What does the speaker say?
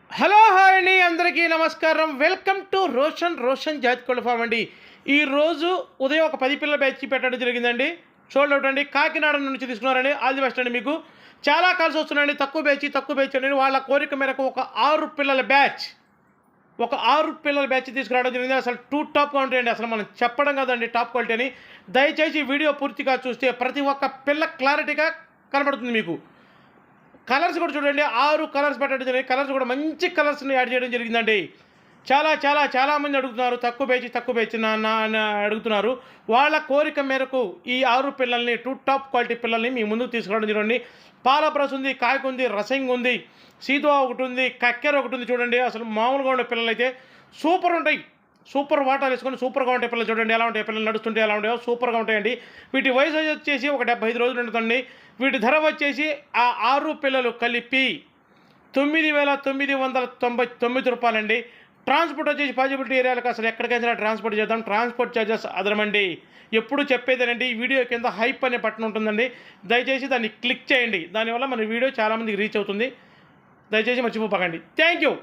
Hello hi అండి, అందరికీ నమస్కారం. వెల్కమ్ టు రోషన్ జాతికోళ్ళ ఫామ్ అండి. ఈరోజు ఉదయం ఒక 10 పిల్లల బ్యాచ్ పెట్టడం జరిగిందండి. చూడండి అండి, కాకినాడ నుంచి తీసుకున్నారండి. ఆల్ ది బెస్ట్ అండి. మీకు చాలా కలిసి వస్తున్నాయండి. తక్కువ బ్యాచ్ అండి. వాళ్ళ కోరిక మేరకు ఒక 6 పిల్లల బ్యాచ్ తీసుకురావడం జరిగింది. అసలు టాప్గా ఉంటాయండి. అసలు మనం చెప్పడం కదండి టాప్ క్వాలిటీ అని. దయచేసి వీడియో పూర్తిగా చూస్తే ప్రతి ఒక్క పిల్ల క్లారిటీగా కనబడుతుంది మీకు. కలర్స్ కూడా చూడండి, 6 కలర్స్ పెట్టడం జరిగింది. కలర్స్ కూడా మంచి కలర్స్ని యాడ్ చేయడం జరిగిందండి. చాలామంది అడుగుతున్నారు తక్కువ బ్యాచ్ నా అడుగుతున్నారు. వాళ్ళ కోరిక మేరకు ఈ 6 పిల్లల్ని టాప్ క్వాలిటీ పిల్లల్ని మీ ముందుకు తీసుకురావడం జరిగింది. పాలప్రస్ ఉంది, కాయకు ఉంది, రసంగి ఉంది, సీతువా ఒకటి ఉంది, కక్కెర ఒకటి ఉంది. చూడండి అసలు మామూలుగా ఉండే పిల్లలు అయితే సూపర్ ఉంటాయి. సూపర్ వాటర్ వేసుకొని సూపర్గా ఉంటాయి పిల్లలు. చూడండి ఎలా ఉంటాయి పిల్లలు, నడుస్తుంటే ఎలా ఉంటాయో సూపర్గా ఉంటాయండి. వీటి వయసు వచ్చేసి ఒక 75 రోజులు ఉంటుందండి. వీటి ధర వచ్చేసి ఆ 6 పిల్లలు కలిపి 9,999 రూపాయలండి. ట్రాన్స్పోర్ట్ వచ్చేసి పాజిబిలిటీ ఏరియాలకు అసలు ఎక్కడికైనా ట్రాన్స్పోర్ట్ చేద్దాం. ట్రాన్స్పోర్ట్ ఛార్జెస్ అదనమండి. ఎప్పుడు చెప్పేదేనండి, ఈ వీడియో కింద హైప్ అనే బటన్ ఉంటుందండి. దయచేసి దాన్ని క్లిక్ చేయండి. దానివల్ల మన వీడియో చాలామందికి రీచ్ అవుతుంది. దయచేసి మర్చిపోకండి. Thank you.